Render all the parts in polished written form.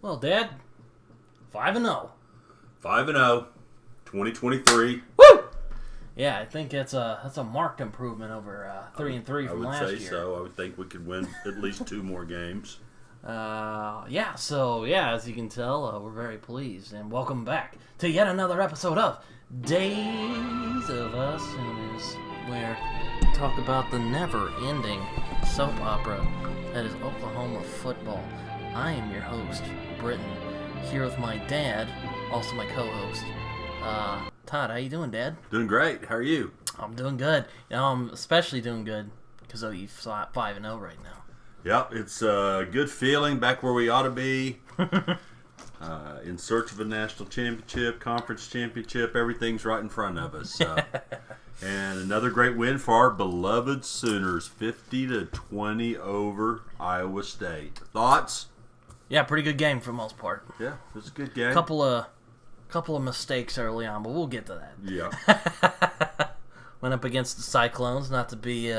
Well, Dad, 5-0. 5-0, 2023. Woo! Yeah, I think that's a marked improvement over 3-3 from last year. I would say so. I would think we could win at least 2 more games. As you can tell, we're very pleased, and welcome back to yet another episode of Days of Us, where we talk about the never-ending soap opera that is Oklahoma football. I am your host, Britton, here with my dad, also my co-host, Todd. How you doing, Dad? Doing great. How are you? I'm doing good. I'm especially doing good because you saw 5-0 right now. Yep, it's a good feeling, back where we ought to be. In search of a national championship, conference championship, everything's right in front of us. And another great win for our beloved Sooners, 50-20 over Iowa State. Thoughts? Yeah, pretty good game for the most part. Yeah, it was a good game. Couple of mistakes early on, but we'll get to that. Yeah. Went up against the Cyclones, not to be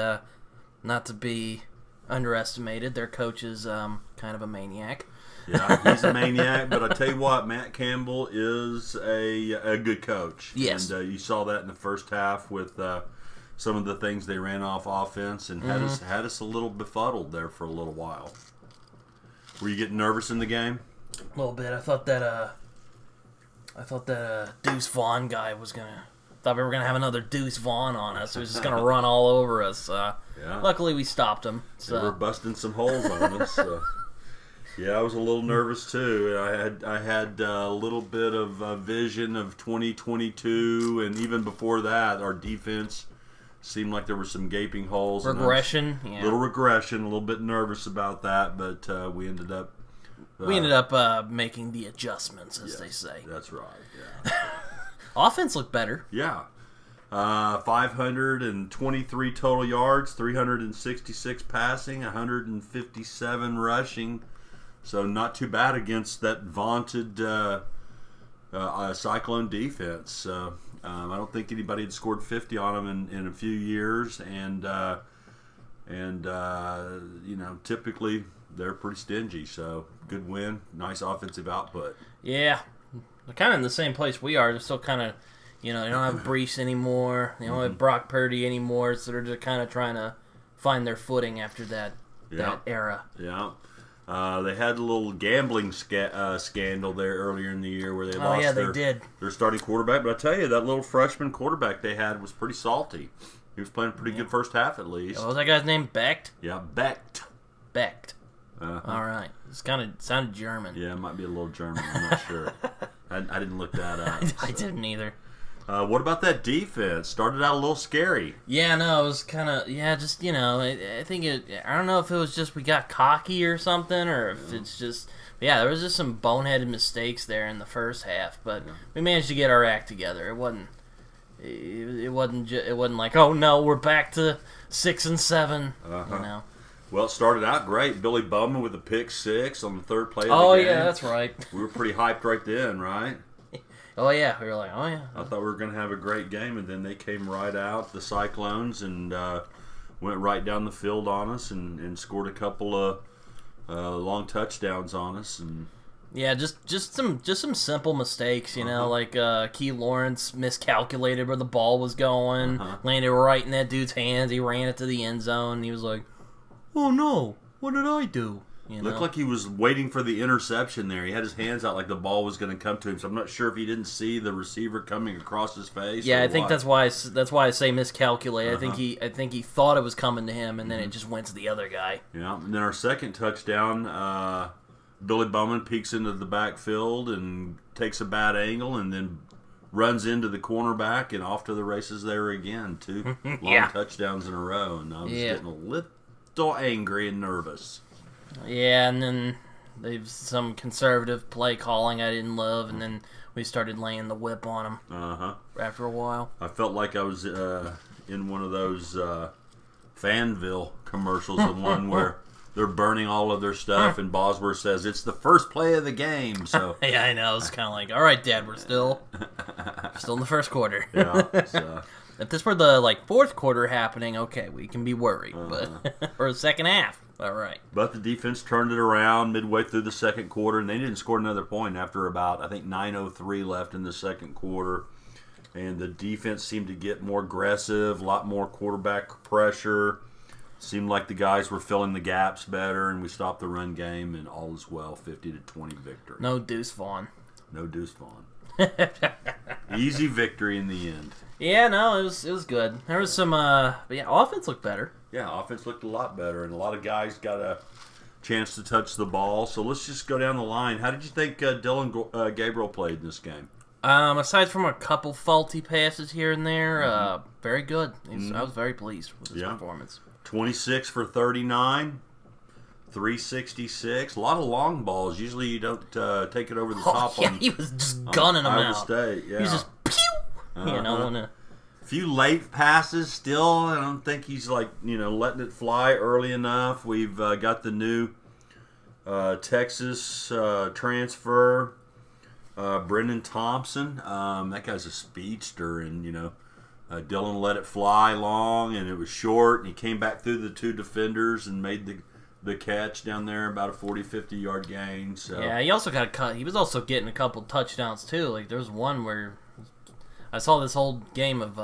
underestimated. Their coach is kind of a maniac. Yeah, he's a maniac, but I tell you what, Matt Campbell is a good coach. Yes. And you saw that in the first half with some of the things they ran off offense and had us a little befuddled there for a little while. Were you getting nervous in the game? A little bit. I thought that Deuce Vaughn guy was gonna. Thought we were gonna have another Deuce Vaughn on us. He was just gonna run all over us. Yeah. Luckily, we stopped him. So. They were busting some holes on us. Yeah, I was a little nervous too. I had a little bit of vision of 2022, and even before that, our defense seemed like there were some gaping holes. Regression, yeah. Little regression. A little bit nervous about that, but we ended up. Making the adjustments, as they say. That's right. Yeah. Offense looked better. Yeah. 523 total yards, 366 passing, 157 rushing. So not too bad against that vaunted Cyclone defense. I don't think anybody had scored 50 on them in a few years, and typically they're pretty stingy. So good win, nice offensive output. Yeah, they're kind of in the same place we are. They're still kind of, they don't have Brees anymore. They don't have Brock Purdy anymore. So they're just kind of trying to find their footing after that era. Yeah. They had a little gambling scandal there earlier in the year where they lost their starting quarterback. But I tell you, that little freshman quarterback they had was pretty salty. He was playing a pretty good first half at least. What was that guy's name? Becht? Yeah, Becht. All right. It's kind of sounded German. Yeah, it might be a little German. I'm not sure. I didn't look that up. I didn't either. What about that defense? Started out a little scary. Yeah, no, it was kind of, I think I don't know if it was just we got cocky or something, or if it's just, there was just some boneheaded mistakes there in the first half, but we managed to get our act together. It wasn't like, oh no, we're back to 6-7, Well, it started out great. Billy Bowman with a pick 6 on the third play of the game. Oh, yeah, that's right. We were pretty hyped right then, right? Oh, yeah. We were like, oh, yeah. I thought we were going to have a great game, and then they came right out, the Cyclones, and went right down the field on us and scored a couple of long touchdowns on us. And yeah, just some simple mistakes, like Key Lawrence miscalculated where the ball was going, landed right in that dude's hands. He ran it to the end zone, and he was like, oh, no, what did I do? Looked like he was waiting for the interception there. He had his hands out like the ball was going to come to him. So I'm not sure if he didn't see the receiver coming across his face. Yeah, I think that's why I say miscalculate. I think he thought it was coming to him, and then it just went to the other guy. Yeah, and then our second touchdown, Billy Bowman peeks into the backfield and takes a bad angle, and then runs into the cornerback and off to the races there again. 2 long touchdowns in a row, and I was getting a little angry and nervous. Yeah, and then they've some conservative play calling I didn't love, and then we started laying the whip on them after a while. I felt like I was in one of those Fanville commercials, the one where they're burning all of their stuff, and Bosworth says, it's the first play of the game. So yeah, I know. It's kind of like, all right, Dad, we're still in the first quarter. Yeah. So. If this were the fourth quarter happening, okay, we can be worried. But or the second half, All right. But the defense turned it around midway through the second quarter, and they didn't score another point after about, I think, 9:03 left in the second quarter. And the defense seemed to get more aggressive, a lot more quarterback pressure. Seemed like the guys were filling the gaps better, and we stopped the run game, and all is well, 50-20 victory. No Deuce Vaughn. No Deuce Vaughn. Easy victory in the end. Yeah, no, it was good. There was some, but yeah, offense looked better. Yeah, offense looked a lot better, and a lot of guys got a chance to touch the ball. So let's just go down the line. How did you think Dylan Gabriel played in this game? Aside from a couple faulty passes here and there, very good. I was very pleased with his performance. 26 for 39, 366. A lot of long balls. Usually you don't take it over the top. Yeah, he was just gunning them Iowa out. State, yeah. He was just pew! You know, a few late passes still. I don't think he's letting it fly early enough. We've got the new Texas transfer, Brendan Thompson. That guy's a speedster, and Dylan let it fly long, and it was short, and he came back through the two defenders and made the catch down there, about a 40-50 yard gain. So yeah, he also got a cut. He was also getting a couple touchdowns too. Like there was one where I saw this whole game of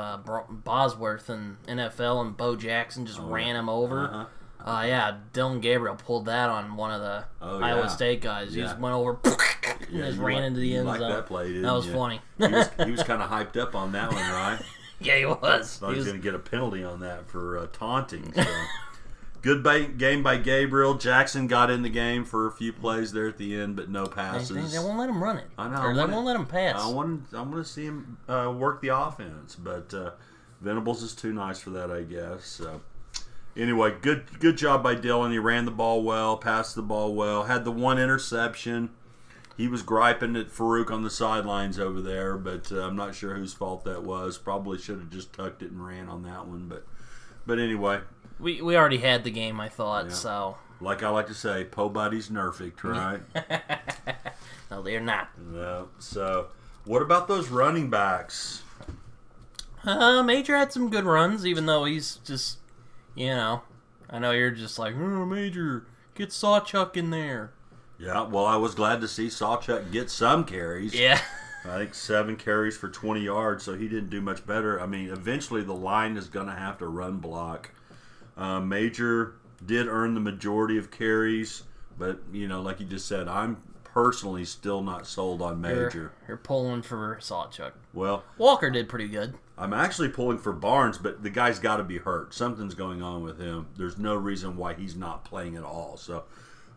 Bosworth and NFL, and Bo Jackson just ran him over. Yeah, Dylan Gabriel pulled that on one of the Iowa State guys. He just went over and just ran into the end zone. That play, didn't that was you? funny. He was kind of hyped up on that one, right? Yeah, he was. Thought he was going to get a penalty on that for taunting. So. Good game by Gabriel. Jackson got in the game for a few plays there at the end, but no passes. They won't let him run it. I know. Or they won't let him pass. I want to see him work the offense, but Venables is too nice for that, I guess. So. Anyway, good job by Dylan. He ran the ball well, passed the ball well, had the one interception. He was griping at Farouk on the sidelines over there, but I'm not sure whose fault that was. Probably should have just tucked it and ran on that one, but anyway. We already had the game, I thought, yeah. so. Like I like to say, po buddies nerfect, right? No, they're not. No. So, what about those running backs? Major had some good runs, even though he's just, I know you're just like, oh, Major, get Sawchuck in there. Yeah, well, I was glad to see Sawchuck get some carries. Yeah. I think 7 carries for 20 yards, so he didn't do much better. I mean, eventually the line is going to have to run block. Major did earn the majority of carries, but, like you just said, I'm personally still not sold on Major. You're pulling for Sawchuck. Well, Walker did pretty good. I'm actually pulling for Barnes, but the guy's got to be hurt. Something's going on with him. There's no reason why he's not playing at all. So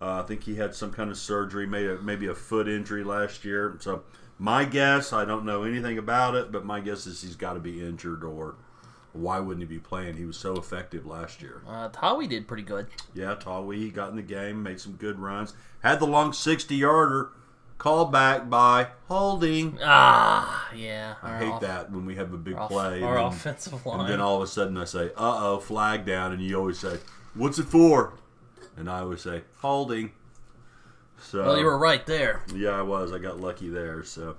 I think he had some kind of surgery, maybe a foot injury last year. So my guess, I don't know anything about it, but my guess is he's got to be injured, or why wouldn't he be playing? He was so effective last year. Tawi did pretty good. Yeah, Tawi got in the game, made some good runs. Had the long 60-yarder called back by holding. Yeah. I hate that when we have a big play. Our offensive line. And then all of a sudden I say, uh-oh, flag down. And you always say, what's it for? And I always say, holding. So, well, you were right there. Yeah, I was. I got lucky there. So,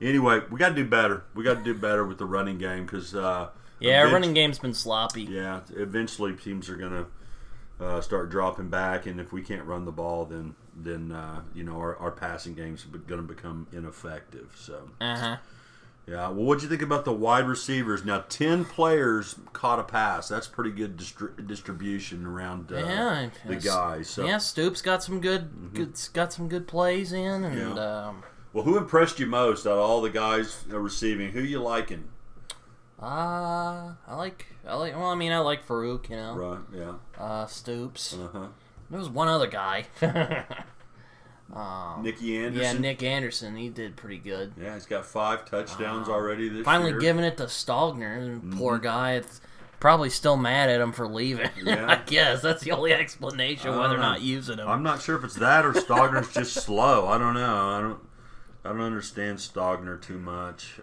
anyway, we got to do better. We got to do better with the running game because... our running game's been sloppy. Yeah, eventually teams are going to start dropping back, and if we can't run the ball, then our passing game's going to become ineffective. So, yeah. Well, what'd you think about the wide receivers? Now, 10 players caught a pass. That's pretty good distribution around the guys. So. Yeah, Stoops got some good plays in, and well, who impressed you most out of all the guys receiving? Who you liking? I like Farouk, Right, yeah. Stoops. Uh-huh. There was one other guy. Nicky Anderson? Yeah, Nick Anderson. He did pretty good. Yeah, he's got 5 touchdowns already this year. Finally giving it to Stogner. Poor guy. It's probably still mad at him for leaving. Yeah. I guess that's the only explanation whether or not using him. I'm not sure if it's that or Stogner's just slow. I don't know. I don't understand Stogner too much.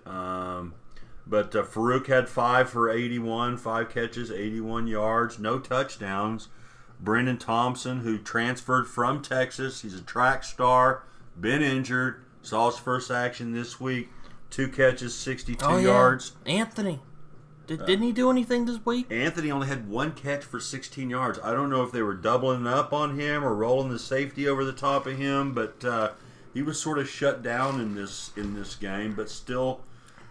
But Farouk had 5 for 81, 5 catches, 81 yards, no touchdowns. Brendan Thompson, who transferred from Texas, he's a track star, been injured, saw his first action this week, 2 catches, 62 yards. Anthony Didn't he do anything this week? Anthony only had one catch for 16 yards. I don't know if they were doubling up on him or rolling the safety over the top of him, but he was sort of shut down in this game, but still,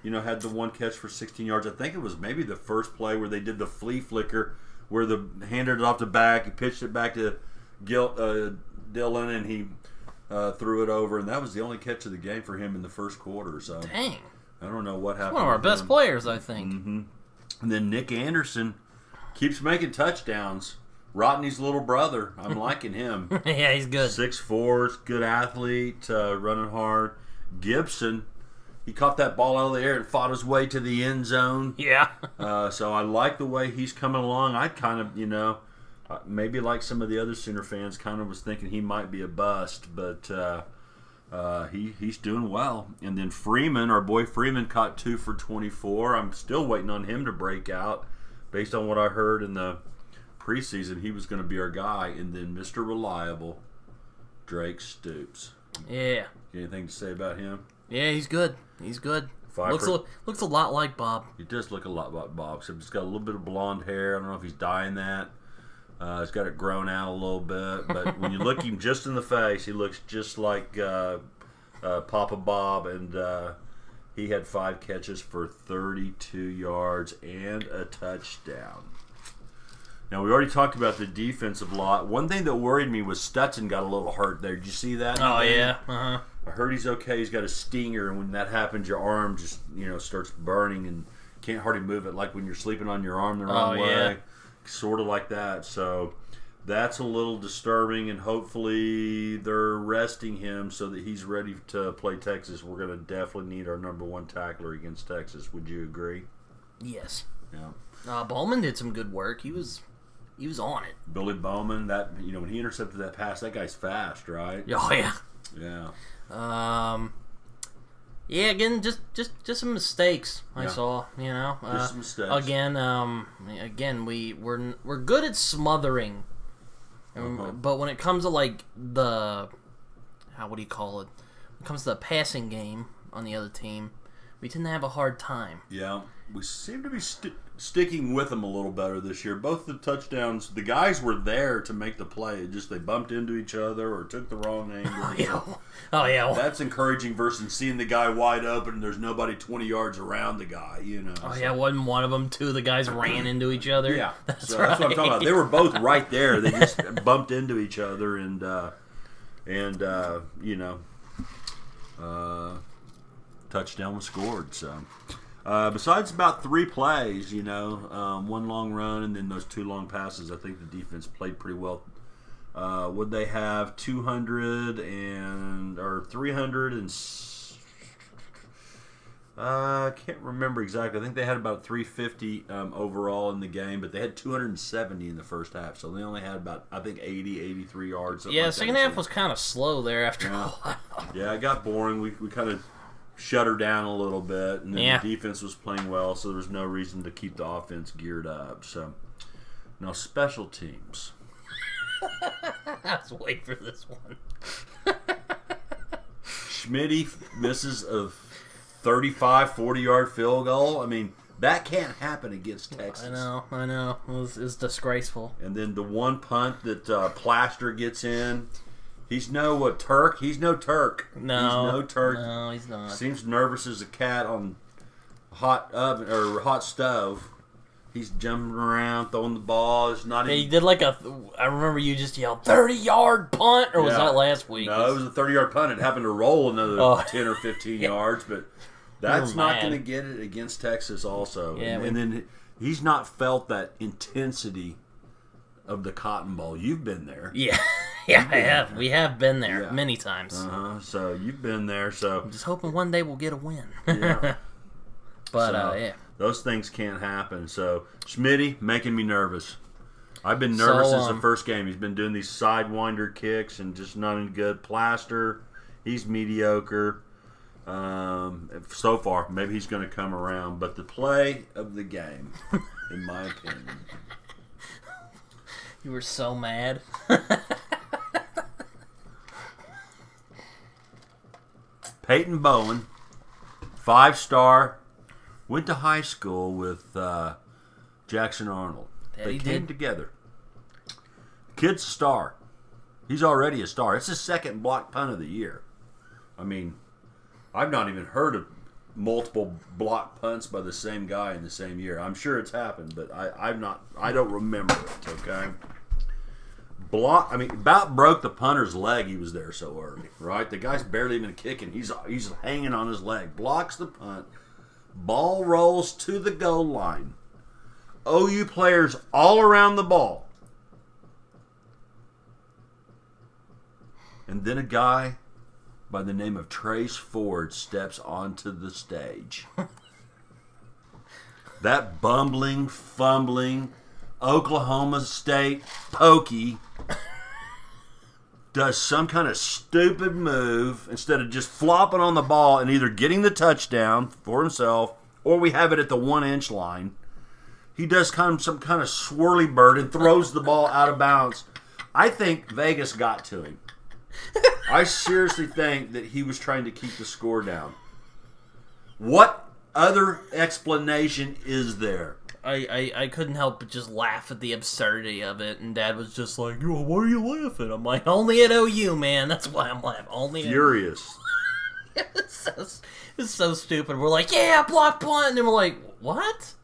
had the one catch for 16 yards. I think it was maybe the first play where they did the flea flicker, where the handed it off the back, he pitched it back to Dylan, and he threw it over, and that was the only catch of the game for him in the first quarter. So dang, I don't know what happened. One of our best players, I think. Mm-hmm. And then Nick Anderson keeps making touchdowns. Rodney's little brother. I'm liking him. Yeah, he's good. 6'4", good athlete, running hard. Gibson, he caught that ball out of the air and fought his way to the end zone. Yeah. So I like the way he's coming along. I kind of, maybe like some of the other Sooner fans, kind of was thinking he might be a bust, but he's doing well. And then Freeman, our boy Freeman, caught 2 for 24. I'm still waiting on him to break out. Based on what I heard in the preseason, he was going to be our guy. And then Mr. Reliable, Drake Stoops. Yeah. Anything to say about him? Yeah, he's good. He's good. Looks a lot like Bob. He does look a lot like Bob, except he's got a little bit of blonde hair. I don't know if he's dyeing that. He's got it grown out a little bit. But when you look him just in the face, he looks just like Papa Bob. And he had 5 catches for 32 yards and a touchdown. Now, we already talked about the defensive lot. One thing that worried me was Stetson got a little hurt there. Did you see that? Oh, yeah. Uh-huh. I heard he's okay. He's got a stinger, and when that happens, your arm just, starts burning and can't hardly move it, like when you're sleeping on your arm the wrong way. Yeah. Sort of like that. So that's a little disturbing, and hopefully they're resting him so that he's ready to play Texas. We're going to definitely need our number 1 tackler against Texas. Would you agree? Yes. Yeah. Bowman did some good work. He was on it. Billy Bowman, that when he intercepted that pass, that guy's fast, right? Oh yeah. Yeah. Yeah. Again, just some mistakes I saw. Just some mistakes. Again, we're good at smothering, but when it comes to like what do you call it? When it comes to the passing game on the other team, we tend to have a hard time. Yeah, we seem to be sticking with them a little better this year. Both the touchdowns, the guys were there to make the play. Just they bumped into each other or took the wrong angle. Oh, yeah. That's encouraging versus seeing the guy wide open and there's nobody 20 yards around the guy, Oh, yeah, wasn't one of them. 2 of the guys ran into each other. Yeah, that's what I'm talking about. They were both right there. They just bumped into each other and touchdown was scored, so... besides about 3 plays, 1 long run and then those 2 long passes, I think the defense played pretty well. Would they have 300 and I can't remember exactly. I think they had about 350 overall in the game, but they had 270 in the first half, so they only had about 83 yards. Yeah, like second half was kind of slow there after a while. Yeah, it got boring. We kind of shut her down a little bit, and then the defense was playing well, so there was no reason to keep the offense geared up. So now special teams. I was waiting for this one. Schmitty misses a 35, 40-yard field goal. I mean, that can't happen against Texas. I know. It's disgraceful. And then the one punt that Plaster gets in. He's no Turk. He's no Turk. No. He's no Turk. No, he's not. Seems nervous as a cat on hot oven or hot stove. He's jumping around, throwing the ball. It's not. He did like I remember you just yelled 30-yard punt, or was that last week? No, it was a 30-yard punt. It happened to roll another 10 or 15 yards, but that's not going to get it against Texas. Also, and then he's not felt that intensity of the Cotton Bowl. You've been there. Yeah. Yeah, I have. We have been there many times. So you've been there. So I'm just hoping one day we'll get a win. Yeah. But those things can't happen. So Schmitty making me nervous. I've been nervous since the first game. He's been doing these sidewinder kicks and just not any good. Plaster, he's mediocre. So far, maybe he's going to come around. But the play of the game, in my opinion. You were so mad. Peyton Bowen, 5-star, went to high school with Jackson Arnold. Yeah, they he came did. together. Kid's a star. He's already a star. It's his second block punt of the year. I mean, I've not even heard of multiple block punts by the same guy in the same year. I'm sure it's happened, but I don't remember it, okay? About broke the punter's leg. He was there so early, right? The guy's barely even kicking. He's hanging on his leg. Blocks the punt. Ball rolls to the goal line. OU players all around the ball. And then a guy by the name of Trace Ford steps onto the stage. That bumbling, fumbling, Oklahoma State pokey does some kind of stupid move instead of just flopping on the ball and either getting the touchdown for himself or we have it at the 1-inch line. He does some kind of swirly bird and throws the ball out of bounds. I think Vegas got to him. I seriously think that he was trying to keep the score down. What other explanation is there? I couldn't help but just laugh at the absurdity of it, and Dad was just like, "Yo, why are you laughing?" I'm like, "Only at OU, man. That's why I'm laughing. Only Furious. It's so stupid. We're like, "Yeah, block punt," and then we're like, "What?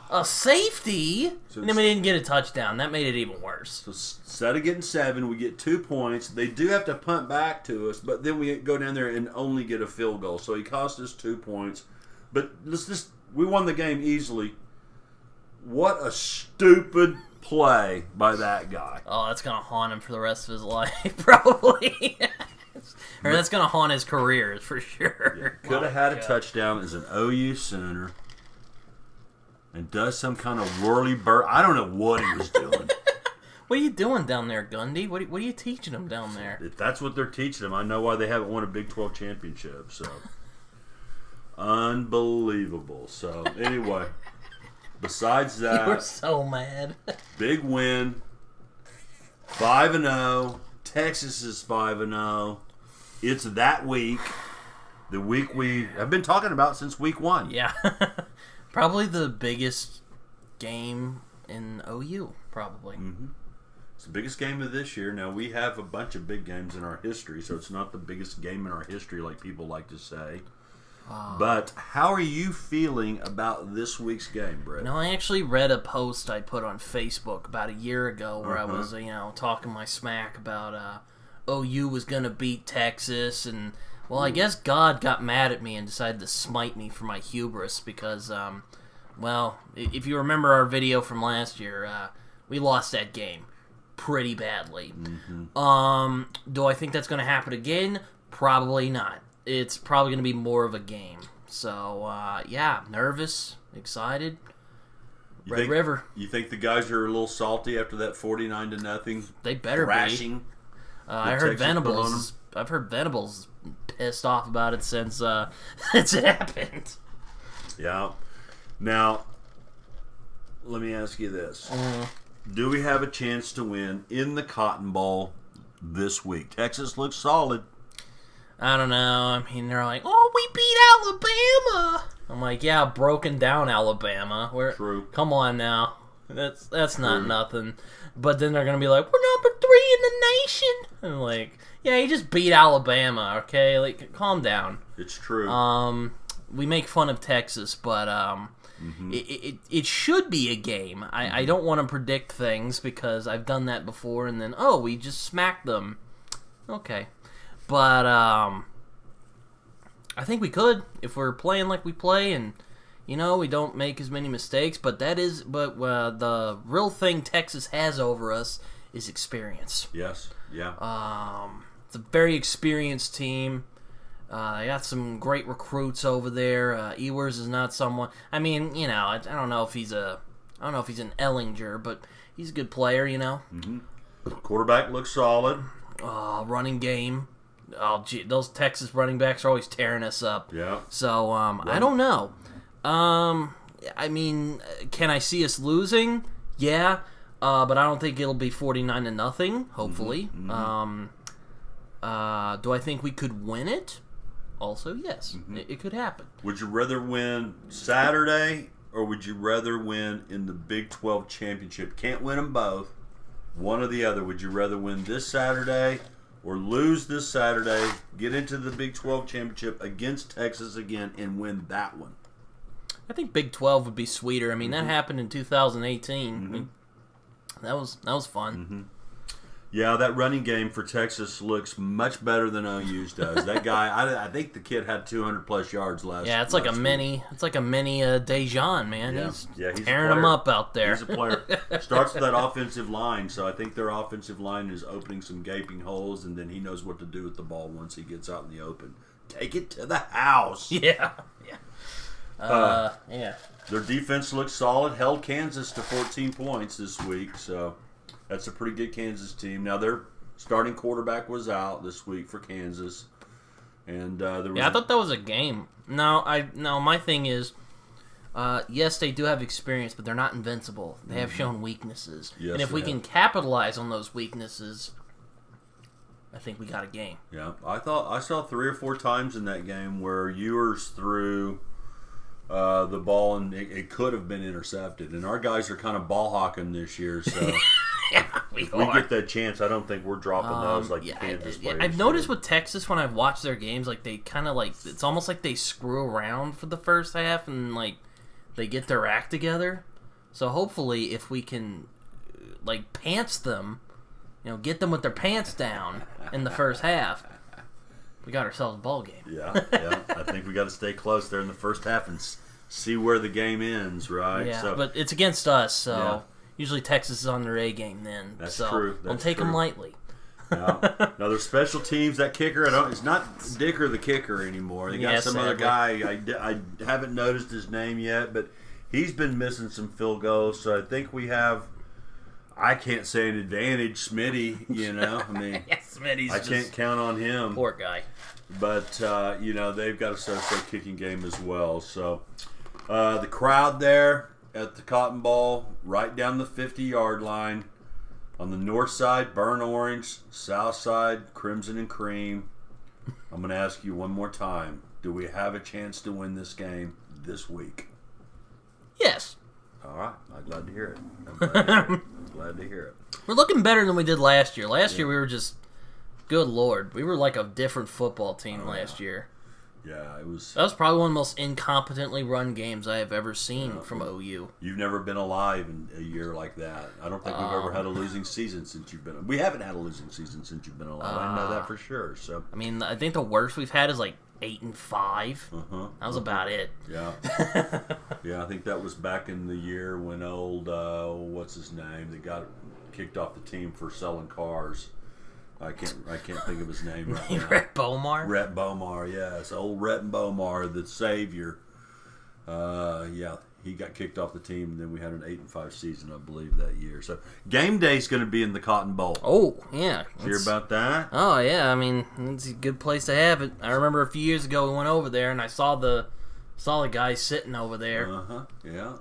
A safety?" And then we didn't get a touchdown. That made it even worse. So instead of getting 7, we get 2 points. They do have to punt back to us, but then we go down there and only get a field goal. So he cost us 2 points. But we won the game easily. What a stupid play by that guy. Oh, that's going to haunt him for the rest of his life, probably. Or that's going to haunt his career, for sure. Could have had a touchdown as an OU Sooner. And does some kind of whirly bird. I don't know what he was doing. What are you doing down there, Gundy? What are you teaching them down there? If that's what they're teaching them, I know why they haven't won a Big 12 championship. So, unbelievable. So, anyway, besides that, You were so mad. big win. 5-0. Texas is 5-0. It's that week. The week we have been talking about since week 1. Yeah. Probably the biggest game in OU, probably. Mm-hmm. It's the biggest game of this year. Now, we have a bunch of big games in our history, so it's not the biggest game in our history like people like to say. But how are you feeling about this week's game, Brett? No, I actually read a post I put on Facebook about a year ago where I was, talking my smack about OU was going to beat Texas, and well, I guess God got mad at me and decided to smite me for my hubris because, if you remember our video from last year, we lost that game pretty badly. Mm-hmm. Do I think that's going to happen again? Probably not. It's probably going to be more of a game. So, nervous, excited. Red River. You think the guys are a little salty after that 49-0? They better thrashing? be. I've heard Venables pissed off about it since it happened. Yeah. Now, let me ask you this. Do we have a chance to win in the Cotton Bowl this week? Texas looks solid. I don't know. I mean, they're like, "Oh, we beat Alabama." I'm like, "Yeah, broken down Alabama." True. Come on now. That's not nothing. But then they're going to be like, "We're number 3 in the nation." And I'm like, "Yeah, you just beat Alabama, okay? Like, calm down." It's true. We make fun of Texas, but it should be a game. I don't want to predict things because I've done that before, and then, we just smacked them. Okay. But I think we could if we're playing like we play and, we don't make as many mistakes. But the real thing Texas has over us is experience. Yes. Yeah. It's a very experienced team. They got some great recruits over there. Ewers is not someone. I mean, I don't know if he's an Ellinger, but he's a good player. Mm-hmm. Quarterback looks solid. Running game. Oh, gee, those Texas running backs are always tearing us up. Yeah. So, I don't know. I mean, can I see us losing? Yeah. But I don't think it'll be 49-0, hopefully. Mm-hmm. Do I think we could win it? also, yes, it could happen. Would you rather win Saturday or would you rather win in the Big 12 championship? Can't win them both. One or the other. Would you rather win this Saturday or lose this Saturday, get into the Big 12 championship against Texas again, and win that one? I think Big 12 would be sweeter. I mean, that happened in 2018. I mean, that was fun. Yeah, that running game for Texas looks much better than OU's does. That guy, I think the kid had 200-plus yards last. Yeah, it's like a week. mini Dejan, man. Yeah. He's He's tearing them up out there. He's a player. Starts with that offensive line, so I think their offensive line is opening some gaping holes, and then he knows what to do with the ball once he gets out in the open. Take it to the house. Yeah. Their defense looks solid. Held Kansas to 14 points this week, so that's a pretty good Kansas team. Now, their starting quarterback was out this week for Kansas. And I thought that was a game. No, my thing is, yes, they do have experience, but they're not invincible. They have shown weaknesses. Yes, and if we can capitalize on those weaknesses, I think we got a game. Yeah, I saw 3 or 4 times in that game where Ewers threw the ball and it could have been intercepted. And our guys are kind of ball hawking this year, so if we get that chance, I don't think we're dropping those like the Kansas players. I've noticed with Texas when I've watched their games, like they kind of like it's almost like they screw around for the first half and like they get their act together. So hopefully, if we can like pants them, get them with their pants down in the first half, we got ourselves a ball game. Yeah. I think we got to stay close there in the first half and see where the game ends, right? Yeah, so, but it's against us, so usually Texas is on their A game then. That's so true. Don't take them lightly. Now their special teams, that kicker, it's not Dicker the kicker anymore. They got some other guy. I haven't noticed his name yet, but he's been missing some field goals. So I think we have. I can't say an advantage, Smitty. I mean, Smitty's I can't count on him. Poor guy. But they've got a so-so kicking game as well. So the crowd there at the Cotton Bowl, right down the 50-yard line. On the north side, burnt orange. South side, crimson and cream. I'm going to ask you one more time. Do we have a chance to win this game this week? Yes. All right. I'm glad to hear it. Glad to hear it. We're looking better than we did last year. Last year we were just, good Lord, we were like a different football team last year. Yeah, it was. That was probably one of the most incompetently run games I have ever seen from OU. You've never been alive in a year like that. I don't think we've ever had a losing season since you've been. We haven't had a losing season since you've been alive. I know that for sure. So I mean, I think the worst we've had is like 8-5. That was about it. Yeah, I think that was back in the year when old what's his name that got kicked off the team for selling cars. I can't think of his name right now. Rhett Bomar? Rhett Bomar, yes. Old Rhett Bomar, the savior. He got kicked off the team, and then we had an 8-5 season, I believe, that year. So game day's going to be in the Cotton Bowl. Oh, yeah. Did you hear about that? Oh, yeah. I mean, it's a good place to have it. I remember a few years ago we went over there, and I saw the guy sitting over there. Yeah.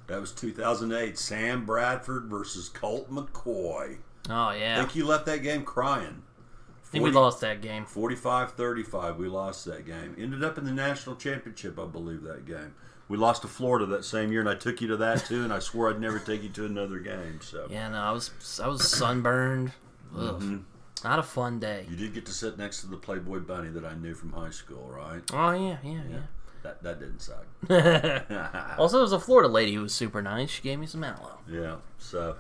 That was 2008. Sam Bradford versus Colt McCoy. Oh, yeah. I think you left that game crying. I think we lost that game. 45-35, we lost that game. Ended up in the national championship, I believe, that game. We lost to Florida that same year, and I took you to that, too, and I swore I'd never take you to another game. So yeah, no, I was sunburned. Not a fun day. You did get to sit next to the Playboy Bunny that I knew from high school, right? Oh, yeah. That didn't suck. Also, there was a Florida lady who was super nice. She gave me some aloe. Yeah, so...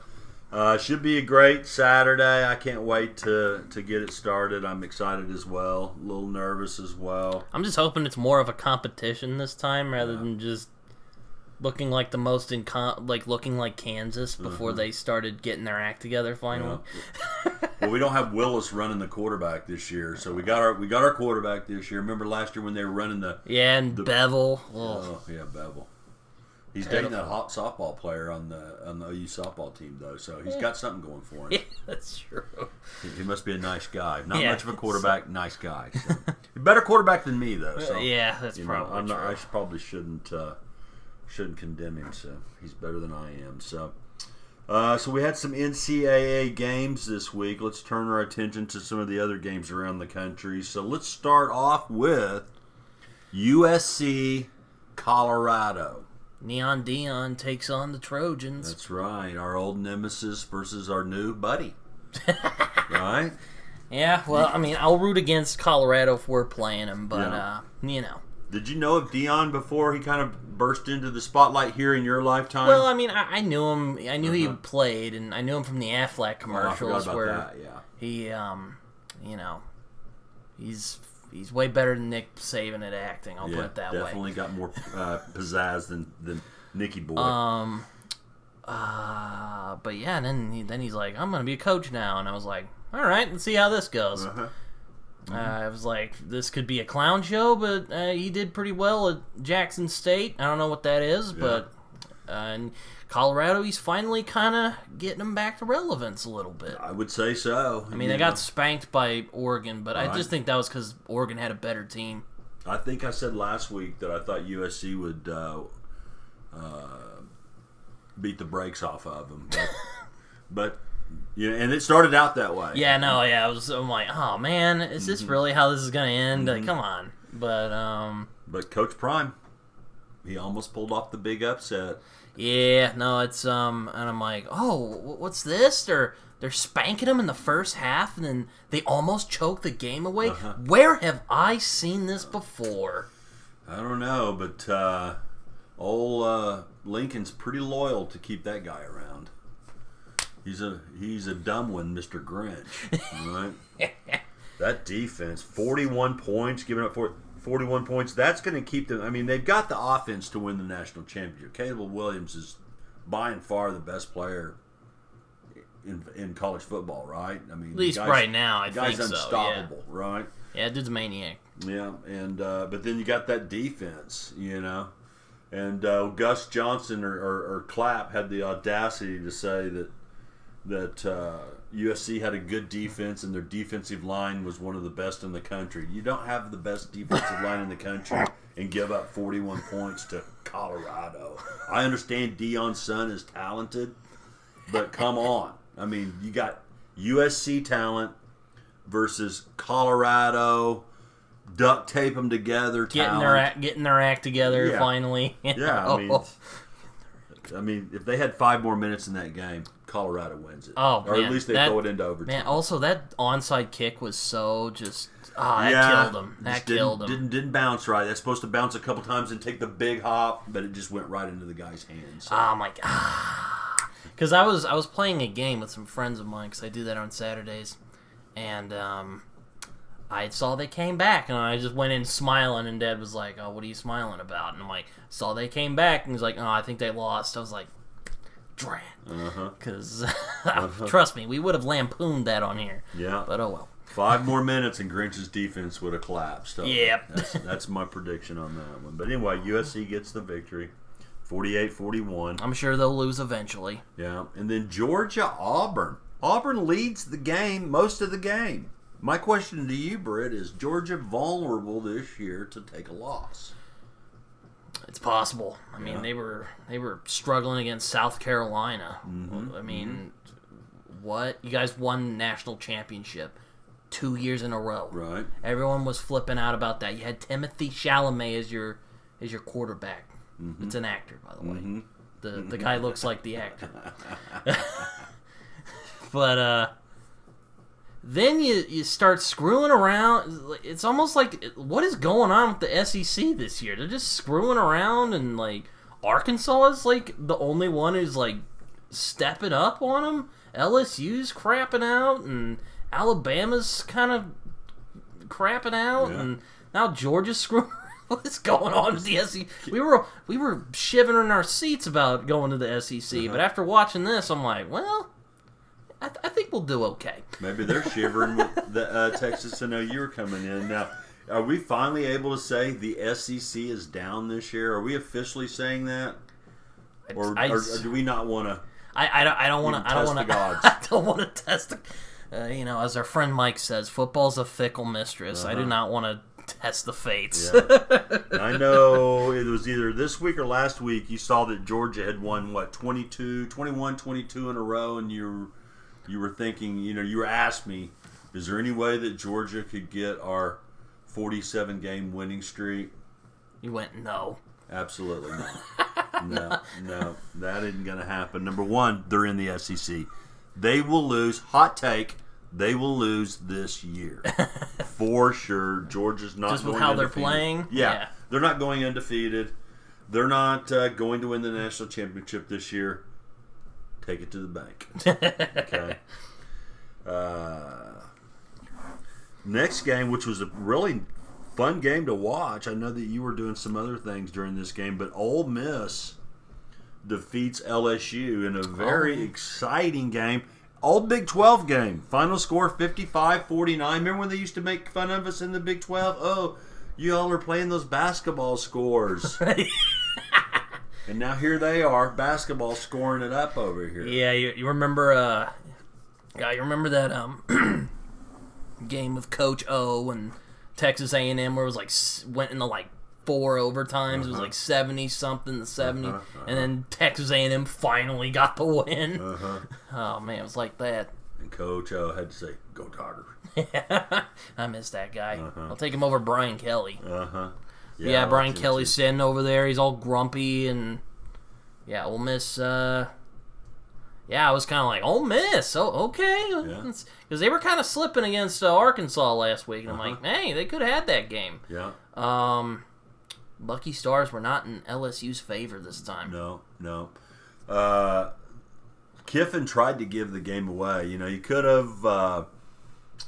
should be a great Saturday. I can't wait to get it started. I'm excited as well. A little nervous as well. I'm just hoping it's more of a competition this time rather than just looking like the most looking like Kansas before they started getting their act together finally. Yeah. Well, we don't have Willis running the quarterback this year, so we got our quarterback this year. Remember last year when they were running the Bevel. Bevel. He's dating that hot softball player on the OU softball team, though, so he's got something going for him. Yeah, that's true. He must be a nice guy. Not much of a quarterback, nice guy. So. Better quarterback than me, though. So, yeah, that's probably true. I probably shouldn't condemn him. So he's better than I am. So we had some NCAA games this week. Let's turn our attention to some of the other games around the country. So let's start off with USC, Colorado. Neon Dion takes on the Trojans. That's right. Our old nemesis versus our new buddy. Right? Yeah, well, I mean, I'll root against Colorado if we're playing them, but, you know. Did you know of Dion before he kind of burst into the spotlight here in your lifetime? Well, I mean, I knew him. I knew he played, and I knew him from the Aflac commercials he, you know, he's way better than Nick Saban at acting. I'll put it that way. Definitely got more pizzazz than Nicky Boy. But yeah, and then he's like, I'm gonna be a coach now, and I was like, all right, let's see how this goes. I was like, this could be a clown show, but he did pretty well at Jackson State. I don't know what that is, but in Colorado, he's finally kind of getting them back to relevance a little bit. I would say so. I mean, they got spanked by Oregon, but I just think that was because Oregon had a better team. I think I said last week that I thought USC would beat the brakes off of them, but yeah, and it started out that way. Yeah, no, yeah, I'm like, oh man, is this really how this is gonna end? Like, come on, but Coach Prime, he almost pulled off the big upset. Yeah, no, it's and I'm like, oh, what's this? They're spanking them in the first half, and then they almost choke the game away. Where have I seen this before? I don't know, but old Lincoln's pretty loyal to keep that guy around. He's a dumb one, Mr. Grinch, right? That defense, 41 points, giving up 41 points. That's going to keep them. I mean, they've got the offense to win the national championship. Caleb Williams is by and far the best player in college football, right? I mean, at least right now, I think so. Guy's unstoppable, right? Yeah, dude's a maniac. Yeah, and but then you got that defense, you know. And Gus Johnson or Clapp had the audacity to say that USC had a good defense and their defensive line was one of the best in the country. You don't have the best defensive line in the country and give up 41 points to Colorado. I understand Deion's son is talented, but come on. I mean, you got USC talent versus Colorado. Duct tape them together. Getting their act together finally. Yeah, I mean, if they had 5 more minutes in that game, Colorado wins it. Oh, or at least they throw it into overtime. Man, also that onside kick was so just that killed him. That killed him. Didn't bounce right. That's supposed to bounce a couple times and take the big hop, but it just went right into the guy's hands. So. Oh my god! Because I was playing a game with some friends of mine because I do that on Saturdays, and I saw they came back, and I just went in smiling, and Dad was like, oh, what are you smiling about? And I'm like, saw they came back, and he's like, oh, I think they lost. I was like, drat. Because, trust me, we would have lampooned that on here. Yeah. But oh well. 5 more minutes, and Grinch's defense would have collapsed. Yep. That's my prediction on that one. But anyway, USC gets the victory, 48-41. I'm sure they'll lose eventually. Yeah. And then Georgia-Auburn. Auburn leads the game, most of the game. My question to you, Britt, is Georgia vulnerable this year to take a loss? It's possible. I mean, they were struggling against South Carolina. I mean, what? You guys won national championship 2 years in a row. Right. Everyone was flipping out about that. You had Timothy Chalamet as your quarterback. It's an actor, by the way. The guy looks like the actor. But then you start screwing around. It's almost like, what is going on with the SEC this year? They're just screwing around, and like Arkansas is like the only one who's like stepping up on them. LSU's crapping out, and Alabama's kind of crapping out, and now Georgia's screwing. What is going on with the SEC? We were shivering in our seats about going to the SEC, but after watching this, I'm like, well, I think we'll do okay. Maybe they're shivering with the Texas. I know you were coming in. Now, are we finally able to say the SEC is down this year? Are we officially saying that, or do we not want to? I don't want to. I don't want to test the. As our friend Mike says, football's a fickle mistress. I do not want to test the fates. I know it was either this week or last week. You saw that Georgia had won 22 in a row, and you were thinking, you were asked me, is there any way that Georgia could get our 47-game winning streak? You went, no. Absolutely not. No, that isn't going to happen. Number one, they're in the SEC. They will lose. Hot take. They will lose this year. For sure. Georgia's not just going with how undefeated. they're playing? Yeah. They're not going undefeated. They're not going to win the national championship this year. Take it to the bank. Okay. Next game, which was a really fun game to watch. I know that you were doing some other things during this game, but Ole Miss defeats LSU in a very exciting game. Old Big 12 game. Final score 55-49. Remember when they used to make fun of us in the Big 12? Oh, you all are playing those basketball scores. And now here they are, basketball scoring it up over here. Yeah, you remember you remember that game with Coach O and Texas A&M where it was like went into like 4 overtimes. It was like 70 something to 70, and then Texas A&M finally got the win. Oh man, it was like that. And Coach O had to say, "Go Tigers." Yeah, I miss that guy. I'll take him over Brian Kelly. Yeah, Brian Kelly's sitting over there. He's all grumpy and Ole Miss. I was kind of like, Ole Miss. Oh, okay, because they were kind of slipping against Arkansas last week, and I'm like, hey, they could have had that game. Yeah. Lucky Stars were not in LSU's favor this time. No. Kiffin tried to give the game away. You know, you could have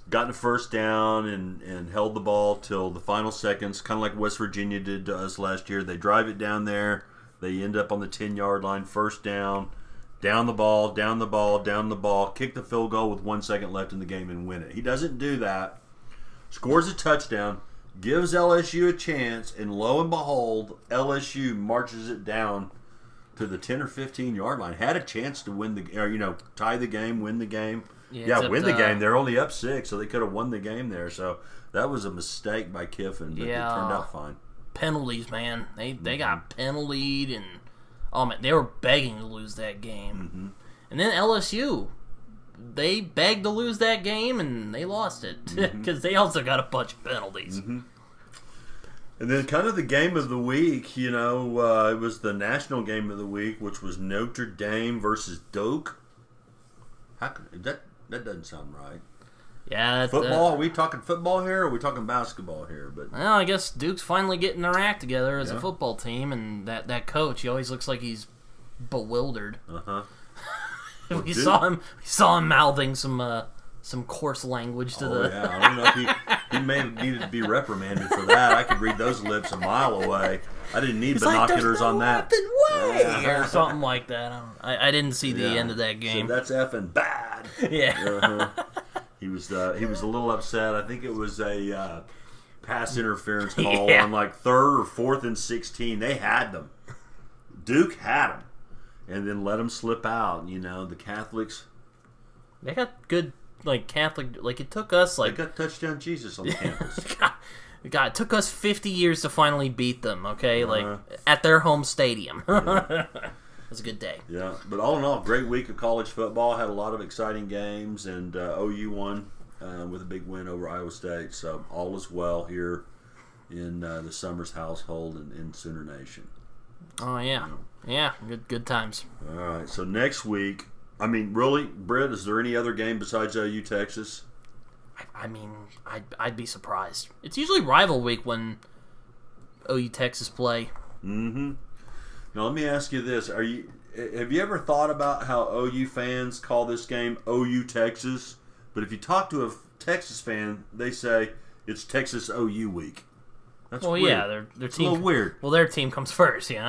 gotten a first down and held the ball till the final seconds, kind of like West Virginia did to us last year. They drive it down there. They end up on the 10-yard line, first down, down the ball, kick the field goal with 1 second left in the game and win it. He doesn't do that. Scores a touchdown, gives LSU a chance, and lo and behold, LSU marches it down to the 10 or 15-yard line. Had a chance to win tie the game, win the game. Win the game. They're only up 6, so they could have won the game there. So that was a mistake by Kiffin, but it turned out fine. Penalties, man. They got penaltied, and man, they were begging to lose that game. And then LSU, they begged to lose that game, and they lost it because they also got a bunch of penalties. And then kind of the game of the week, it was the national game of the week, which was Notre Dame versus Duke. That doesn't sound right. Yeah, football. Are we talking football here, or are we talking basketball here? But well, I guess Duke's finally getting their act together as a football team, and that coach, he always looks like he's bewildered. We saw him mouthing some coarse language to the. Yeah, I don't know if he may have needed to be reprimanded for that. I could read those lips a mile away. I didn't need binoculars on that. Or something like that. I didn't see the end of that game. So that's effing bad. Yeah. He was a little upset. I think it was a pass interference call on like 3rd or 4th and 16. They had them. Duke had them, and then let them slip out. The Catholics. They got good Catholic. It took us they got touchdown Jesus on the campus. God, it took us 50 years to finally beat them. Okay, at their home stadium. It was a good day. Yeah, but all in all, great week of college football. Had a lot of exciting games, and OU won with a big win over Iowa State. So all is well here in the Summers household and in Sooner Nation. Oh yeah, good times. All right, so next week, really, Britt, is there any other game besides OU Texas? I'd be surprised. It's usually rival week when OU Texas play. Now let me ask you this: have you ever thought about how OU fans call this game OU Texas? But if you talk to a Texas fan, they say it's Texas OU week. That's weird. Yeah, their team. It's a little weird. Well, their team comes first, if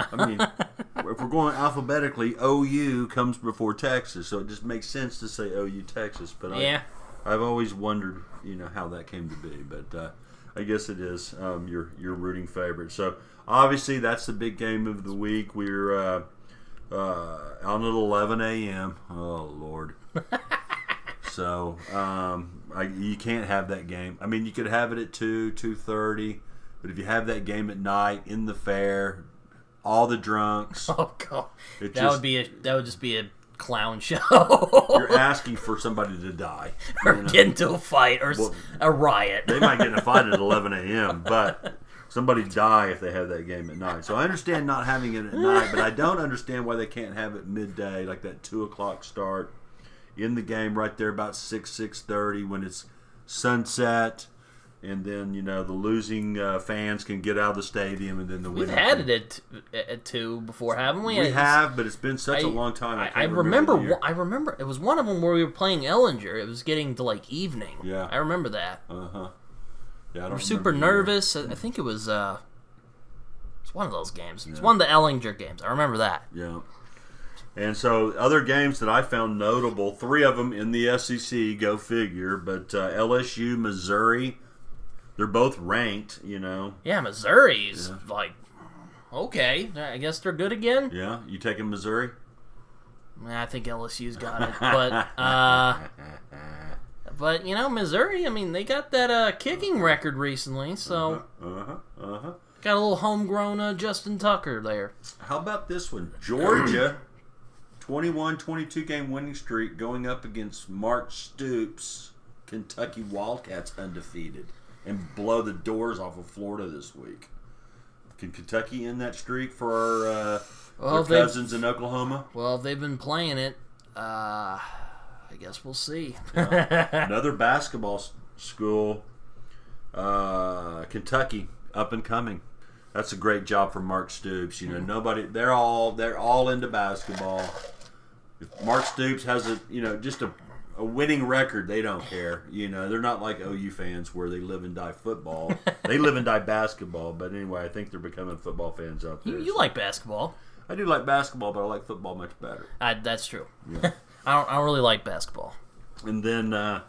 we're going alphabetically, OU comes before Texas, so it just makes sense to say OU Texas. But I've always wondered, how that came to be. But I guess it is your rooting favorite. So obviously that's the big game of the week. We're on at 11 a.m. Oh Lord. So you can't have that game. You could have it at 2:30, but if you have that game at night in the fair, all the drunks. Oh God, that would just be a clown show. You're asking for somebody to die, or get into a fight, or a riot. They might get in a fight at 11 a.m., but somebody die if they have that game at night. So I understand not having it at night, but I don't understand why they can't have it midday, like that 2 o'clock start in the game right there about 6:30 when it's sunset. And then, the losing fans can get out of the stadium, and then the winning. We've had it at 2 before, haven't we? We have, but it's been such a long time. I remember. I remember it was one of them where we were playing Ellinger. It was getting to like evening. Yeah, I remember that. Yeah, I don't. We're super nervous. I think it was. It's one of those games. It's one of the Ellinger games. I remember that. Yeah. And so, other games that I found notable, 3 of them in the SEC. Go figure. But LSU, Missouri. They're both ranked, Yeah, Missouri's like, okay, I guess they're good again. Yeah, you taking Missouri? I think LSU's got it, but Missouri. I mean, they got that kicking record recently, so got a little homegrown Justin Tucker there. How about this one, Georgia? 21-22 game winning streak going up against Mark Stoops, Kentucky Wildcats undefeated. And blow the doors off of Florida this week. Can Kentucky end that streak for our cousins in Oklahoma? Well, they've been playing it. I guess we'll see. Another basketball school, Kentucky, up and coming. That's a great job for Mark Stoops. They're all into basketball. If Mark Stoops has just a winning record, they don't care. They're not like OU fans where they live and die football. They live and die basketball. But anyway, I think they're becoming football fans out there. You like basketball? I do like basketball, but I like football much better. That's true. Yeah. I don't really like basketball. And then I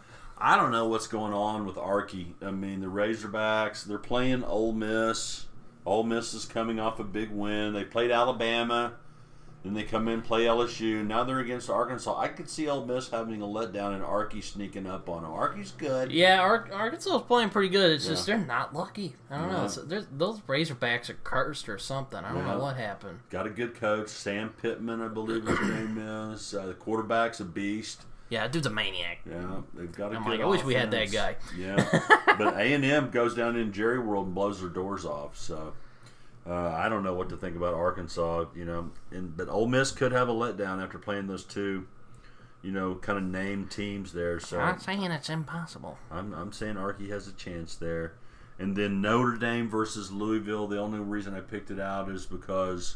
don't know what's going on with Archie. I mean, the Razorbacks, they're playing Ole Miss. Ole Miss is coming off a big win. They played Alabama. Then they come in and play LSU. Now they're against Arkansas. I could see Ole Miss having a letdown and Archie sneaking up on them. Archie's good. Yeah, Arkansas is playing pretty good. It's just they're not lucky. I don't know. Those Razorbacks are cursed or something. I don't know what happened. Got a good coach. Sam Pittman, I believe his name is. The quarterback's a beast. Yeah, that dude's a maniac. Yeah, they've got a good I wish we had that guy. Yeah, but A&M goes down in Jerry World and blows their doors off, so... I don't know what to think about Arkansas, but Ole Miss could have a letdown after playing those two, kind of named teams there. So I'm not saying it's impossible. I'm saying Archie has a chance there. And then Notre Dame versus Louisville. The only reason I picked it out is because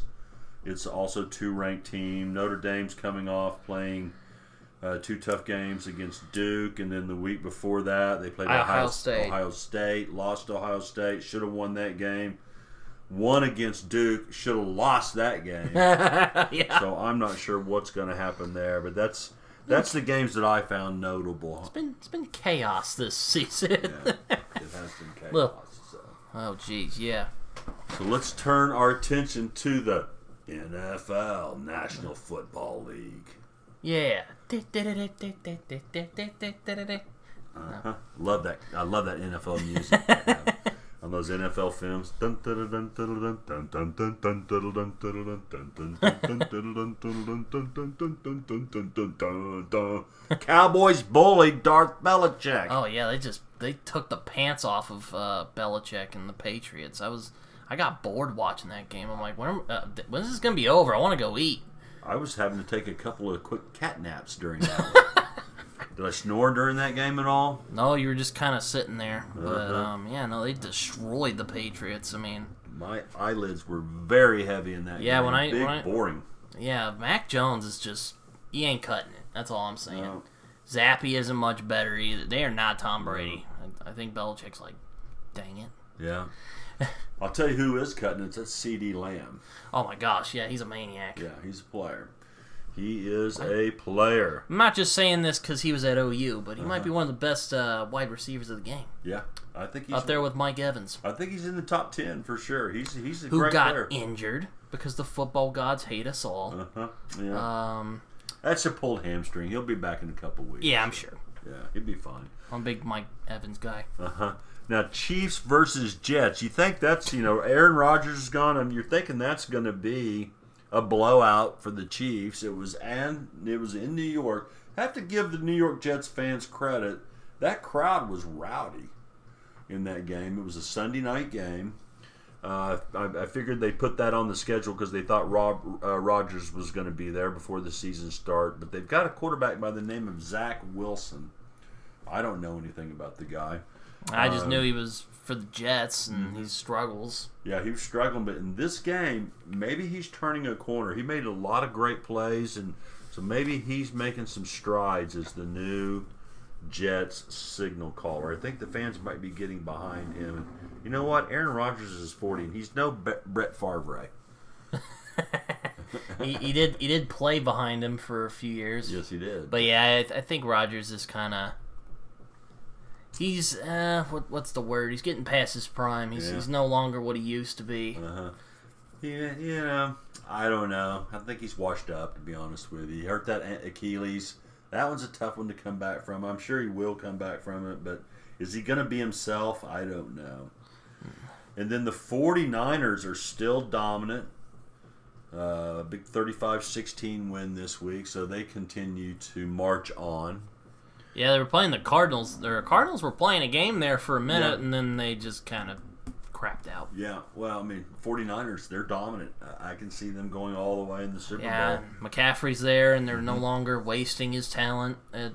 it's also 2 ranked team. Notre Dame's coming off playing 2 tough games against Duke, and then the week before that they played Ohio State. Lost to Ohio State. Should have won that game. Won against Duke, should have lost that game. Yeah. So I'm not sure what's going to happen there, but that's the games that I found notable. It's been chaos this season. Yeah, it has been chaos. Oh, geez, yeah. So let's turn our attention to the NFL, National Football League. Yeah. Love that. I love that NFL music. On those NFL films. Cowboys bullied Darth Belichick. Oh yeah, they took the pants off of Belichick and the Patriots. I got bored watching that game. I'm like, when's this gonna be over? I want to go eat. I was having to take a couple of quick cat naps during that one. Did I snore during that game at all? No, you were just kind of sitting there. But, they destroyed the Patriots. I mean... My eyelids were very heavy in that game. Boring. Yeah, Mac Jones is just... He ain't cutting it. That's all I'm saying. No. Zappy isn't much better either. They are not Tom Brady. I think Belichick's like, dang it. Yeah. I'll tell you who is cutting it. That's C.D. Lamb. Oh, my gosh. Yeah, he's a maniac. Yeah, he's a player. He is a player. I'm not just saying this because he was at OU, but he might be one of the best wide receivers of the game. Yeah, I think he's up there with Mike Evans. I think he's in the top 10 for sure. He's a who great player. Who got injured because the football gods hate us all. Yeah. That's a pulled hamstring. He'll be back in a couple weeks. Yeah, I'm sure. Yeah, he'll be fine. I'm a big Mike Evans guy. Now, Chiefs versus Jets. You think that's Aaron Rodgers is gone, and you're thinking that's going to be a blowout for the Chiefs. It was in New York. I have to give the New York Jets fans credit. That crowd was rowdy in that game. It was a Sunday night game. I figured they put that on the schedule because they thought Rogers was going to be there before the season start. But they've got a quarterback by the name of Zach Wilson. I don't know anything about the guy. I just knew he was for the Jets, and he struggles. Yeah, he was struggling, but in this game, maybe he's turning a corner. He made a lot of great plays, and so maybe he's making some strides as the new Jets signal caller. I think the fans might be getting behind him. And you know what? Aaron Rodgers is 40, and he's no Brett Favre. he did play behind him for a few years. Yes, he did. But yeah, I think Rodgers is kind of. He's what's the word? He's getting past his prime. He's no longer what he used to be. Yeah, I don't know. I think he's washed up, to be honest with you. He hurt that Achilles. That one's a tough one to come back from. I'm sure he will come back from it, but is he going to be himself? I don't know. And then the 49ers are still dominant. Big 35-16 win this week, so they continue to march on. Yeah, they were playing the Cardinals. The Cardinals were playing a game there for a minute, and then they just kind of crapped out. Yeah, well, I mean, 49ers, they're dominant. I can see them going all the way in the Super Bowl. Yeah, McCaffrey's there, and they're no longer wasting his talent at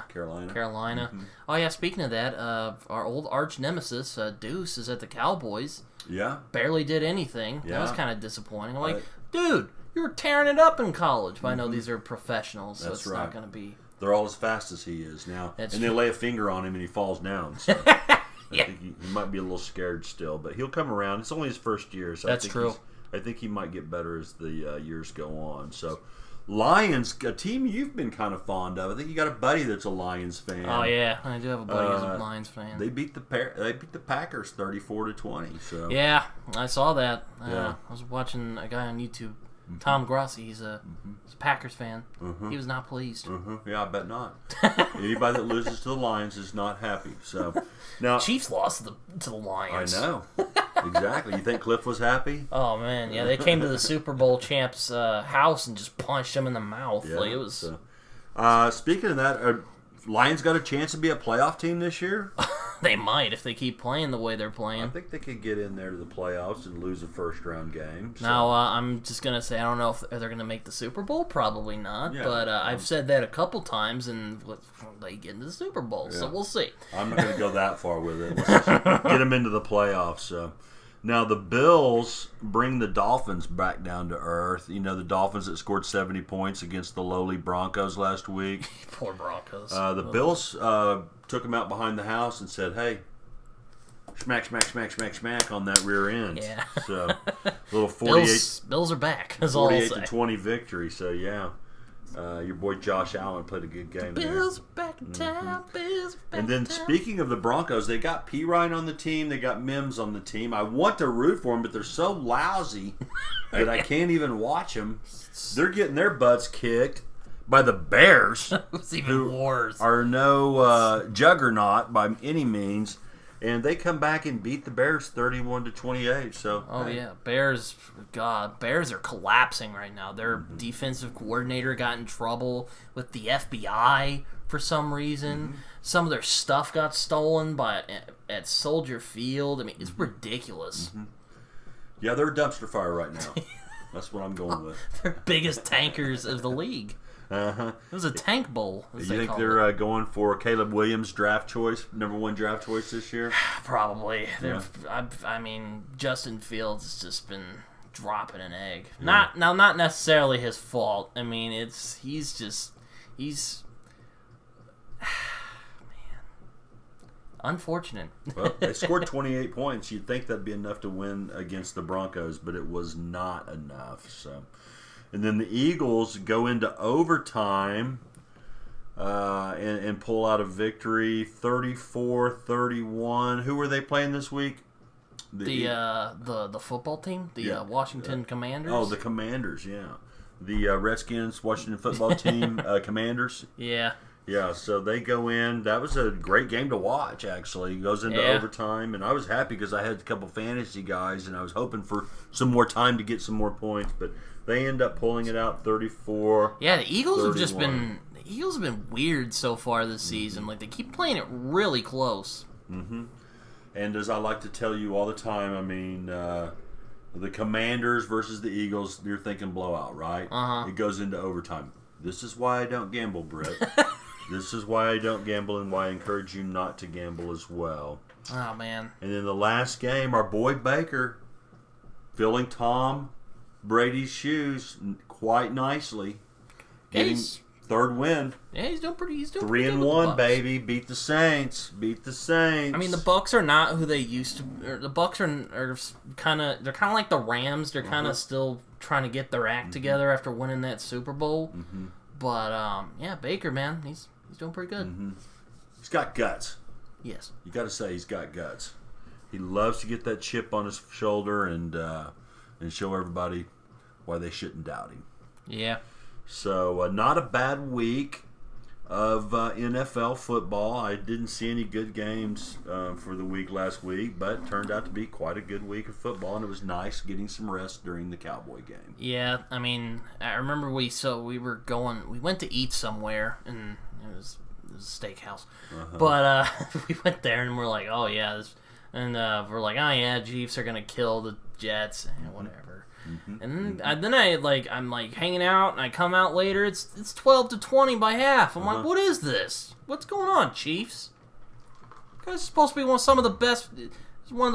Carolina. Oh, yeah, speaking of that, our old arch nemesis, Deuce, is at the Cowboys. Yeah. Barely did anything. Yeah. That was kind of disappointing. I'm like, dude, you were tearing it up in college. But I know these are professionals, so it's not going to be... They're all as fast as he is now. That's and true. they lay a finger on him and he falls down. So I think he might be a little scared still, but he'll come around. It's only his first year, so That's true. I think he might get better as the years go on. So Lions, a team you've been kind of fond of. I think you got a buddy that's a Lions fan. Oh yeah, I do have a buddy who's a Lions fan. They beat the Packers 34-20. So yeah, I saw that. Yeah. I was watching a guy on YouTube. Tom Grossi, he's a Packers fan. He was not pleased. Yeah, I bet not. Anybody that loses to the Lions is not happy. So now Chiefs lost to the Lions. I know exactly. You think Cliff was happy? Oh man, yeah, they came to the Super Bowl champ's house and just punched him in the mouth. Yeah, Like it was. Speaking of that, Lions got a chance to be a playoff team this year. They might if they keep playing the way they're playing. I think they could get in there to the playoffs and lose a first-round game. So. Now, I'm just going to say, I don't know if they're going to make the Super Bowl. Probably not. Yeah, but I've said that a couple times, and they get into the Super Bowl. Yeah. So we'll see. I'm not going to go that far with it. Let's just get them into the playoffs. So. Now, the Bills bring the Dolphins back down to earth. You know, the Dolphins that scored 70 points against the lowly Broncos last week. Poor Broncos. The Bills took them out behind the house and said, hey, smack, smack, smack, smack, smack on that rear end. Yeah. So, little 48. Bills are back. 48-20 victory. So, yeah. Your boy Josh Allen played a good game there. Bills back in town. Bills back And then in town. speaking of the Broncos, they got P. Ryan on the team. They got Mims on the team. I want to root for them, but they're so lousy that I can't even watch them. They're getting their butts kicked by the Bears. It's even worse. Are no juggernaut by any means. And they come back and beat the Bears 31-28. So, yeah, Bears. God, Bears are collapsing right now. Their defensive coordinator got in trouble with the FBI for some reason. Some of their stuff got stolen at Soldier Field. I mean, it's ridiculous. Yeah, they're a dumpster fire right now. That's what I'm going with. They're biggest tankers of the league. It was a tank bowl. You think they're going for Caleb Williams draft choice, number 1 draft choice this year? Probably. Yeah. I mean, Justin Fields has just been dropping an egg. Yeah. Not necessarily his fault. I mean, he's man, unfortunate. Well, they scored 28 points. You'd think that'd be enough to win against the Broncos, but it was not enough. So. And then the Eagles go into overtime and pull out a victory, 34-31. Who were they playing this week? The football team, Washington Commanders. Oh, the Commanders, yeah. The Redskins, Washington football team, Commanders. Yeah. Yeah, so they go in. That was a great game to watch, actually. It goes into overtime, and I was happy because I had a couple fantasy guys, and I was hoping for some more time to get some more points, but they end up pulling it out 34. Yeah, the Eagles have just been weird so far this season. Like, they keep playing it really close. And as I like to tell you all the time, I mean, the Commanders versus the Eagles, you're thinking blowout, right? Uh-huh. It goes into overtime. This is why I don't gamble, Britt. This is why I don't gamble and why I encourage you not to gamble as well. Oh, man. And in the last game, our boy Baker filling Tom Brady's shoes quite nicely. Getting third win. Yeah, he's doing pretty. He's doing 3-1, baby. Beat the Saints. Beat the Saints. I mean, the Bucs are not who they used to. The Bucs are kind of. They're kind of like the Rams. They're kind of still trying to get their act together after winning that Super Bowl. Mm-hmm. But yeah, Baker, man, he's doing pretty good. Mm-hmm. He's got guts. Yes, you got to say he's got guts. He loves to get that chip on his shoulder and show everybody why they shouldn't doubt him. Yeah. So, not a bad week of NFL football. I didn't see any good games for the week last week, but it turned out to be quite a good week of football, and it was nice getting some rest during the Cowboy game. Yeah, I mean, I remember we went to eat somewhere, and it was a steakhouse. Uh-huh. But we went there, and we're like, oh, yeah. We're like, oh, yeah, Chiefs are going to kill the Jets, and whatever. Mm-hmm. And then I'm hanging out, and I come out later. It's 12-20 by half. I'm like, what is this? What's going on, Chiefs? You guys are supposed to be one of the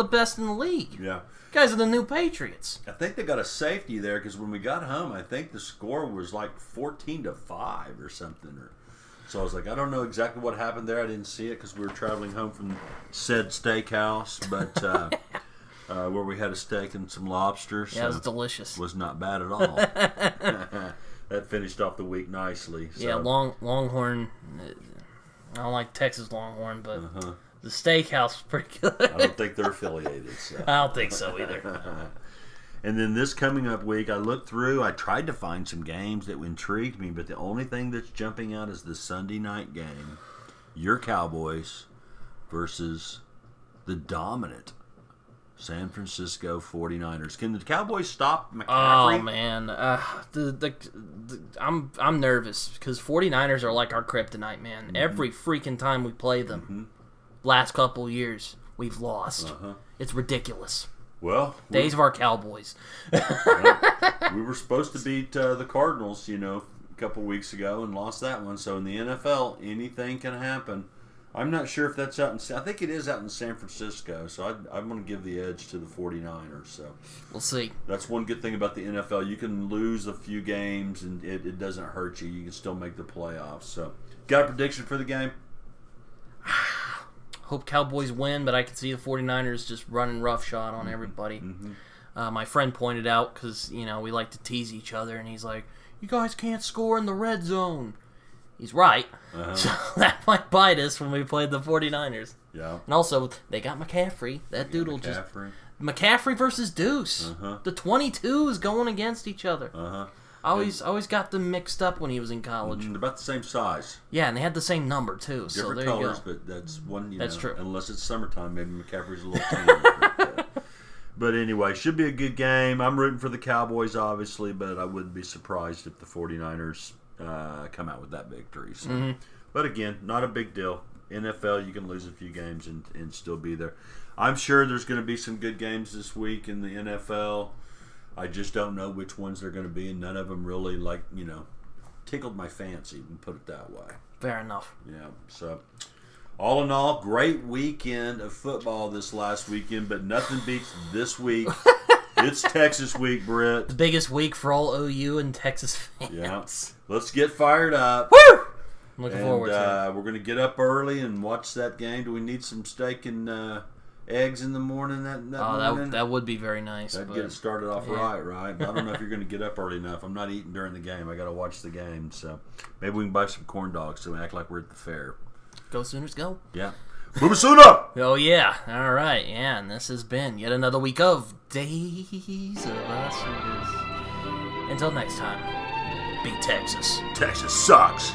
best in the league. Yeah, you guys are the new Patriots. I think they got a safety there because when we got home, I think the score was like 14-5 or something. So I was like, I don't know exactly what happened there. I didn't see it because we were traveling home from said steakhouse, but. Where we had a steak and some lobster. Yeah, it was delicious. Was not bad at all. That finished off the week nicely. So. Yeah, Longhorn. I don't like Texas Longhorn, but the steakhouse was pretty good. I don't think they're affiliated. So. I don't think so either. And then this coming up week, I looked through. I tried to find some games that intrigued me, but the only thing that's jumping out is the Sunday night game. Your Cowboys versus the dominant San Francisco 49ers. Can the Cowboys stop McCaffrey? Oh, man. I'm nervous because 49ers are like our kryptonite, man. Mm-hmm. Every freaking time we play them, last couple years, we've lost. It's ridiculous. Well, days of our Cowboys. We were supposed to beat the Cardinals, a couple weeks ago and lost that one. So in the NFL, anything can happen. I'm not sure if that's out in... I think it is out in San Francisco, so I'm going to give the edge to the 49ers. So we'll see. That's one good thing about the NFL. You can lose a few games, and it doesn't hurt you. You can still make the playoffs. So, got a prediction for the game? Hope Cowboys win, but I can see the 49ers just running roughshod on everybody. Mm-hmm. My friend pointed out, because, we like to tease each other, and he's like, you guys can't score in the red zone. He's right. So that might bite us when we played the 49ers. Yeah. And also, they got McCaffrey. That dude will just... McCaffrey versus Deuce. The 22s going against each other. I always got them mixed up when he was in college. They're about the same size. Yeah, and they had the same number, too. Different so there colors, you go. But that's one, that's true. Unless it's summertime, maybe McCaffrey's a little tan. But anyway, should be a good game. I'm rooting for the Cowboys, obviously, but I wouldn't be surprised if the 49ers... come out with that victory. So. But again, not a big deal. NFL, you can lose a few games and still be there. I'm sure there's going to be some good games this week in the NFL. I just don't know which ones they're going to be, and none of them really, tickled my fancy, and put it that way. Fair enough. Yeah, so all in all, great weekend of football this last weekend, but nothing beats this week. It's Texas week, Britt. The biggest week for all OU and Texas fans. Yeah. Let's get fired up. Woo! I'm looking forward to it. We're going to get up early and watch that game. Do we need some steak and eggs in the morning that morning? That would be very nice. That'd get it started off right? But I don't know if you're going to get up early enough. I'm not eating during the game. I got to watch the game. So maybe we can buy some corn dogs so we act like we're at the fair. Go Sooners, go. Yeah. Booba Oh, yeah. All right. Yeah, and this has been yet another week of Days of Us. Until next time, be Texas. Texas sucks.